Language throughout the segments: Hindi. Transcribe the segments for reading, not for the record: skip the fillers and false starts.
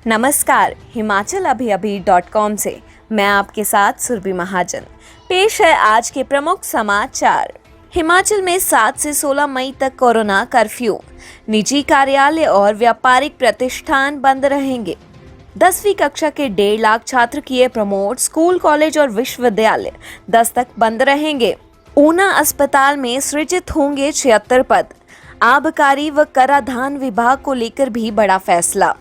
नमस्कार, हिमाचल अभी से मैं आपके साथ सुरभि महाजन। पेश है आज के प्रमुख समाचार। हिमाचल में 7 से 16 मई तक कोरोना कर्फ्यू। निजी कार्यालय और व्यापारिक प्रतिष्ठान बंद रहेंगे। 10वीं कक्षा के 1.5 लाख छात्र किए प्रमोट। स्कूल, कॉलेज और विश्वविद्यालय 10 तक बंद रहेंगे। ऊना अस्पताल में सृजित होंगे 76 पद। आबकारी व कराधान विभाग को लेकर भी बड़ा फैसला।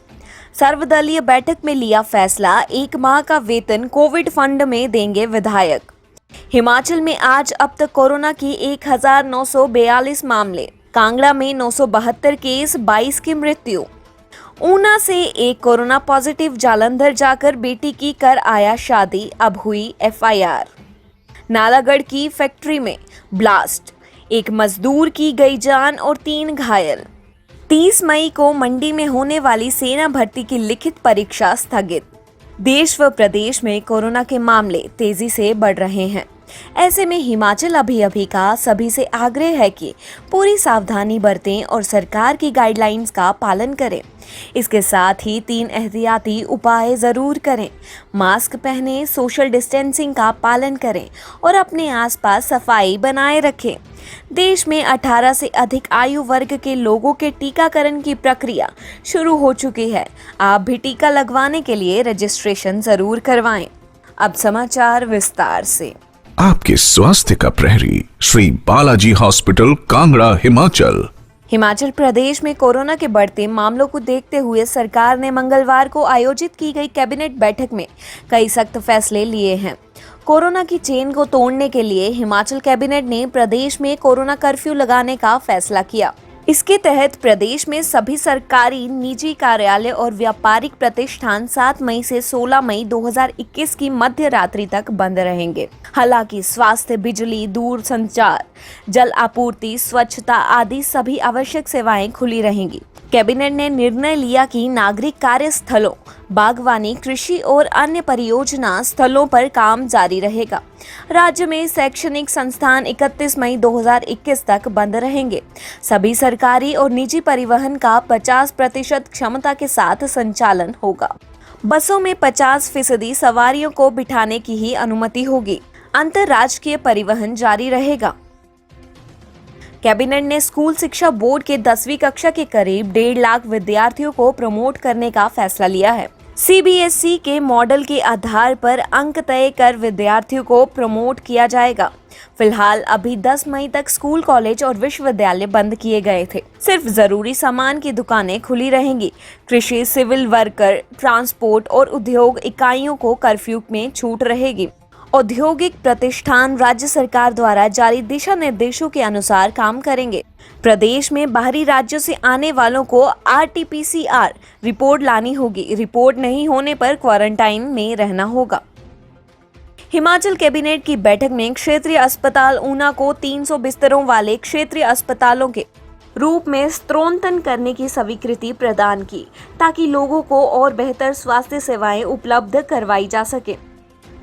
सर्वदलीय बैठक में लिया फैसला, 1 माह का वेतन कोविड फंड में देंगे विधायक। हिमाचल में आज अब तक कोरोना की 1942 मामले। कांगड़ा में 972 केस, 22 की मृत्यु। ऊना से एक कोरोना पॉजिटिव जालंधर जाकर बेटी की कर आया शादी, अब हुई FIR। नालागढ़ की फैक्ट्री में ब्लास्ट, एक मजदूर की गई जान और 3 घायल। 30 मई को मंडी में होने वाली सेना भर्ती की लिखित परीक्षा स्थगित। देश व प्रदेश में कोरोना के मामले तेजी से बढ़ रहे हैं। ऐसे में हिमाचल अभी का सभी से आग्रह है कि पूरी सावधानी बरतें और सरकार की गाइडलाइंस का पालन करें। इसके साथ ही 3 एहतियाती उपाय जरूर करें। मास्क पहनें, सोशल डिस्टेंसिंग का पालन करें और अपने आसपास सफाई बनाए रखें। देश में 18 से अधिक आयु वर्ग के लोगों के टीकाकरण की प्रक्रिया शुरू हो चुकी है। आप भी टीका लगवाने के लिए रजिस्ट्रेशन जरूर करवाएं। अब समाचार विस्तार से। आपके स्वास्थ्य का प्रहरी, श्री बालाजी हॉस्पिटल, कांगड़ा, हिमाचल प्रदेश में कोरोना के बढ़ते मामलों को देखते हुए सरकार ने मंगलवार को आयोजित की गई कैबिनेट बैठक में कई सख्त फैसले लिए हैं। कोरोना की चेन को तोड़ने के लिए हिमाचल कैबिनेट ने प्रदेश में कोरोना कर्फ्यू लगाने का फैसला किया। इसके तहत प्रदेश में सभी सरकारी, निजी कार्यालय और व्यापारिक प्रतिष्ठान 7 मई से 16 मई 2021 की मध्य रात्रि तक बंद रहेंगे। हालांकि स्वास्थ्य, बिजली, दूरसंचार, जल आपूर्ति, स्वच्छता आदि सभी आवश्यक सेवाएं खुली रहेंगी। कैबिनेट ने निर्णय लिया कि नागरिक कार्य स्थलों, बागवानी, कृषि और अन्य परियोजना स्थलों पर काम जारी रहेगा। राज्य में शैक्षणिक संस्थान 31 मई 2021 तक बंद रहेंगे। सभी सरकारी और निजी परिवहन का 50% क्षमता के साथ संचालन होगा। बसों में 50% सवारियों को बिठाने की ही अनुमति होगी। अंतरराज्यीय परिवहन जारी रहेगा। कैबिनेट ने स्कूल शिक्षा बोर्ड के 10वीं कक्षा के करीब 1.5 लाख विद्यार्थियों को प्रमोट करने का फैसला लिया है। CBSE के मॉडल के आधार पर अंक तय कर विद्यार्थियों को प्रमोट किया जाएगा। फिलहाल अभी 10 मई तक स्कूल, कॉलेज और विश्वविद्यालय बंद किए गए थे। सिर्फ जरूरी सामान की दुकानें खुली रहेंगी। कृषि, सिविल वर्कर, ट्रांसपोर्ट और उद्योग इकाइयों को कर्फ्यू में छूट रहेगी। औद्योगिक प्रतिष्ठान राज्य सरकार द्वारा जारी दिशा निर्देशों के अनुसार काम करेंगे। प्रदेश में बाहरी राज्यों से आने वालों को RT-PCR रिपोर्ट लानी होगी। रिपोर्ट नहीं होने पर क्वारंटाइन में रहना होगा। हिमाचल कैबिनेट की बैठक में क्षेत्रीय अस्पताल ऊना को 300 बिस्तरों वाले क्षेत्रीय अस्पतालों के रूप में स्तरोन्नत करने की स्वीकृति प्रदान की, ताकि लोगों को और बेहतर स्वास्थ्य सेवाएं उपलब्ध करवाई जा सके।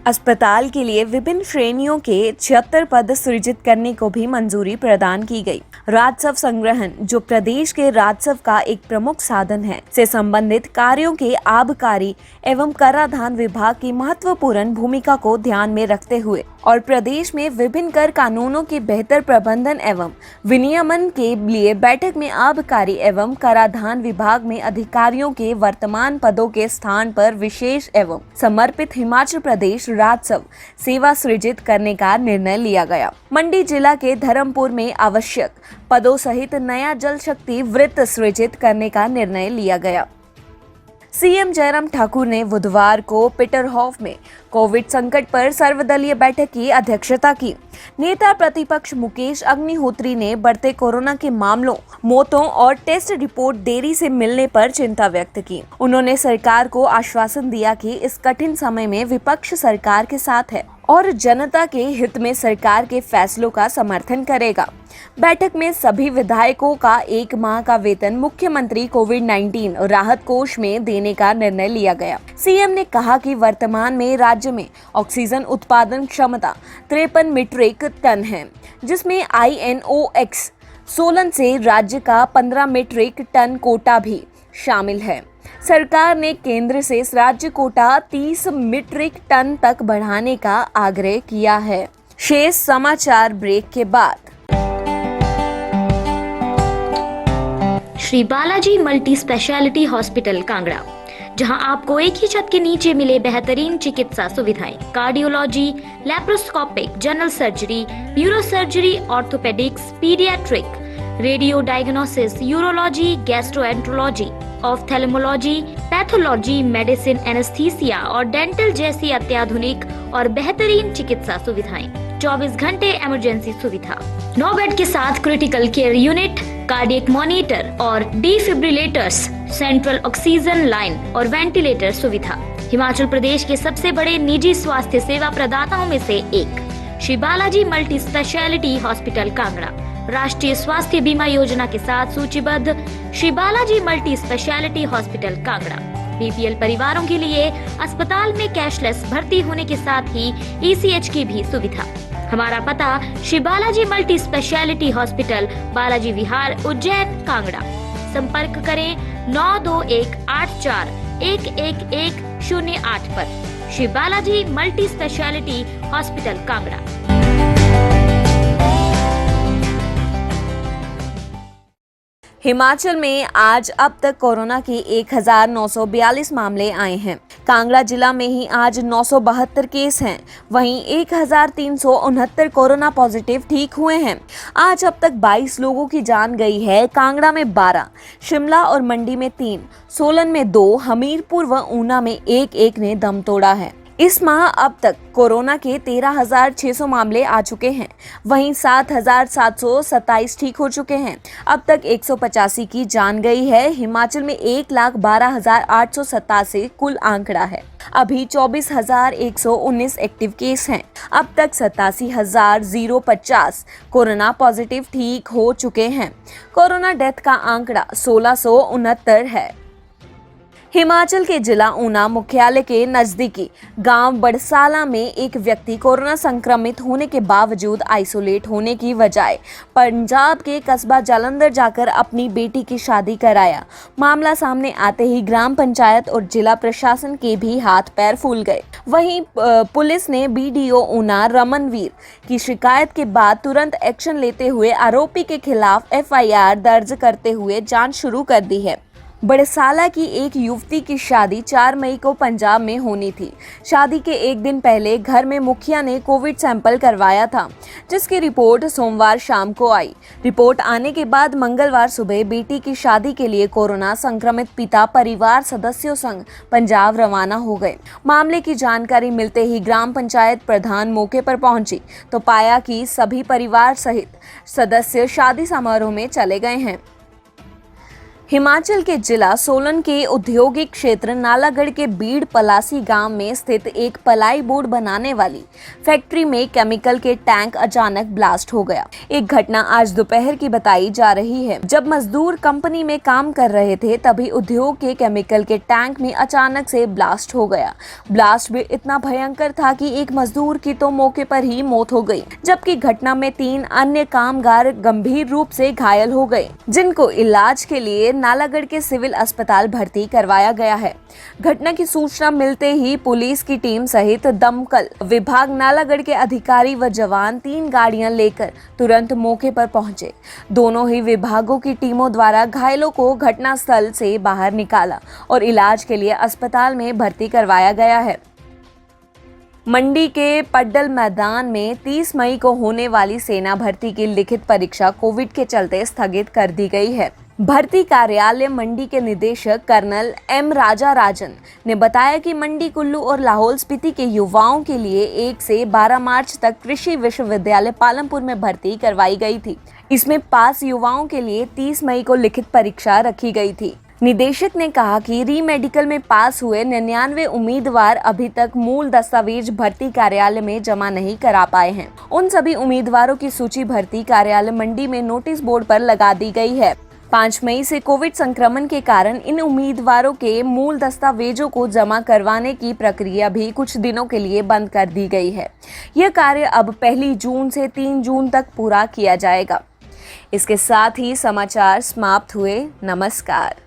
अस्पताल के लिए विभिन्न श्रेणियों के 76 पद सृजित करने को भी मंजूरी प्रदान की गई। राजस्व संग्रहण, जो प्रदेश के राजस्व का एक प्रमुख साधन है, से संबंधित कार्यों के आबकारी एवं कराधान विभाग की महत्वपूर्ण भूमिका को ध्यान में रखते हुए और प्रदेश में विभिन्न कर कानूनों के बेहतर प्रबंधन एवं विनियमन के लिए बैठक में आबकारी एवं कराधान विभाग में अधिकारियों के वर्तमान पदों के स्थान पर विशेष एवं समर्पित हिमाचल प्रदेश राजस्व सेवा सृजित करने का निर्णय लिया गया। मंडी जिला के धर्मपुर में आवश्यक पदों सहित नया जल शक्ति वृत्त सृजित करने का निर्णय लिया गया। सीएम जयराम ठाकुर ने बुधवार को पीटरहॉफ में कोविड संकट पर सर्वदलीय बैठक की अध्यक्षता की। नेता प्रतिपक्ष मुकेश अग्निहोत्री ने बढ़ते कोरोना के मामलों, मौतों और टेस्ट रिपोर्ट देरी से मिलने पर चिंता व्यक्त की। उन्होंने सरकार को आश्वासन दिया कि इस कठिन समय में विपक्ष सरकार के साथ है और जनता के हित में सरकार के फैसलों का समर्थन करेगा। बैठक में सभी विधायकों का 1 माह का वेतन मुख्यमंत्री कोविड-19 राहत कोष में देने का निर्णय लिया गया। सीएम ने कहा कि वर्तमान में राज्य में ऑक्सीजन उत्पादन क्षमता 53 मीट्रिक टन है, जिसमें INOX सोलन से राज्य का 15 मीट्रिक टन कोटा भी शामिल है। सरकार ने केंद्र से राज्य कोटा 30 मीट्रिक टन तक बढ़ाने का आग्रह किया है। शेष समाचार ब्रेक के बाद। Shri Balaji multi speciality hospital Kangra, जहां आपको एक ही छत के नीचे मिले बेहतरीन चिकित्सा सुविधाएं, cardiology, laparoscopic, general surgery, neuro surgery, orthopaedics, paediatric, radio diagnosis, urology, gastroenterology, ophthalmology, pathology, medicine, anaesthesia और डेंटल जैसी अत्याधुनिक और बेहतरीन चिकित्सा सुविधाएं, 24 घंटे इमरजेंसी सुविधा, 9 बेड के साथ critical care unit, cardiac monitor और डिफिब्रिलेटर्स, सेंट्रल ऑक्सीजन लाइन और वेंटिलेटर सुविधा। हिमाचल प्रदेश के सबसे बड़े निजी स्वास्थ्य सेवा प्रदाताओं में से एक Shri Balaji multi speciality hospital Kangra राष्ट्रीय स्वास्थ्य बीमा योजना के साथ सूचीबद्ध Shri Balaji multi speciality hospital Kangra BPL परिवारों के लिए अस्पताल में कैशलेस भर्ती होने के साथ ही ईसीएच की भी सुविधा। हमारा पता Shri Balaji multi speciality hospital, Balaji Vihar, Ujjain, Kangra. संपर्क करें 9218411108 पर। Shri Balaji multi speciality hospital Kangra. Himachal में आज अब तक कोरोना के 1942 मामले आए हैं। कांगड़ा जिला में ही आज 972 केस हैं। वहीं 1369 कोरोना पॉजिटिव ठीक हुए हैं। आज अब तक 22 लोगों की जान गई है। कांगड़ा में 12, शिमला और मंडी में 3, सोलन में 2, हमीरपुर व ऊना में 1 ने दम तोड़ा है। इस माह अब तक कोरोना के 13,600 मामले आ चुके हैं। वहीं 7,727 ठीक हो चुके हैं। अब तक 185 की जान गई है। हिमाचल में 1,12,887 कुल आंकड़ा है। अभी 24,119 एक्टिव केस हैं। अब तक 87,050 कोरोना पॉजिटिव ठीक हो चुके हैं। कोरोना डेथ का आंकड़ा 1669 है। हिमाचल के जिला ऊना मुख्यालय के नजदीकी गांव बड़साला में एक व्यक्ति कोरोना संक्रमित होने के बावजूद आइसोलेट होने की बजाय पंजाब के कस्बा जालंधर जाकर अपनी बेटी की शादी कराया। मामला सामने आते ही ग्राम पंचायत और जिला प्रशासन के भी हाथ पैर फूल गए। वहीं पुलिस ने बीडीओ ऊना रमनवीर की शिकायत के बाद तुरंत एक्शन लेते हुए आरोपी के खिलाफ एफआईआर दर्ज करते हुए जांच शुरू कर दी है। बड़साला की एक युवती की शादी 4 मई को पंजाब में होनी थी। शादी के एक दिन पहले घर में मुखिया ने कोविड सैंपल करवाया था, जिसकी रिपोर्ट सोमवार शाम को आई। रिपोर्ट आने के बाद मंगलवार सुबह बेटी की शादी के लिए कोरोना संक्रमित पिता परिवार सदस्यों संग पंजाब रवाना हो गए। मामले की जानकारी मिलते ही ग्राम पंचायत प्रधान मौके पर पहुंची तो पाया कि सभी परिवार सहित सदस्य शादी समारोह में चले गए हैं। हिमाचल के जिला सोलन के औद्योगिक क्षेत्र नालागढ़ के बीड़ पलासी गांव में स्थित एक पलाई बोर्ड बनाने वाली फैक्ट्री में केमिकल के टैंक अचानक ब्लास्ट हो गया। एक घटना आज दोपहर की बताई जा रही है। जब मजदूर कंपनी में काम कर रहे थे तभी उद्योग के केमिकल के टैंक में अचानक से ब्लास्ट हो गया। ब्लास्ट भी इतना भयंकर था कि एक मजदूर की तो मौके पर ही मौत हो गई, जबकि घटना में 3 अन्य कामगार गंभीर रूप से घायल हो गए, जिनको इलाज के लिए नालागढ़ के सिविल अस्पताल भर्ती करवाया गया है। घटना की सूचना मिलते ही पुलिस की टीम सहित दमकल विभाग, नालागढ़ के अधिकारी व जवान 3 गाड़ियां लेकर तुरंत मौके पर पहुंचे। दोनों ही विभागों की टीमों द्वारा घायलों को घटनास्थल से बाहर निकाला और इलाज के लिए अस्पताल में भर्ती करवाया गया है। मंडी के पड्डल मैदान में 30 मई को होने वाली सेना भर्ती की लिखित परीक्षा कोविड के चलते स्थगित कर दी गई है। भर्ती कार्यालय मंडी के निदेशक कर्नल एम राजा राजन ने बताया कि मंडी, कुल्लू और लाहौल स्पीति के युवाओं के लिए 1 से 12 मार्च तक कृषि विश्वविद्यालय पालमपुर में भर्ती करवाई गई थी। इसमें पास युवाओं के लिए 30 मई को लिखित परीक्षा रखी गई थी। निदेशक ने कहा कि री मेडिकल में पास हुए 99 उम्मीदवार अभी तक मूल दस्तावेज भर्ती कार्यालय में जमा नहीं करा पाए हैं। उन सभी उम्मीदवारों की सूची भर्ती कार्यालय मंडी में नोटिस बोर्ड पर लगा दी गई है। 5 मई से कोविड संक्रमण के कारण इन उम्मीदवारों के मूल दस्तावेजों को जमा करवाने की प्रक्रिया भी कुछ दिनों के लिए बंद कर दी गई है। यह कार्य अब 1 जून से 3 जून तक पूरा किया जाएगा। इसके साथ ही समाचार समाप्त हुए। नमस्कार।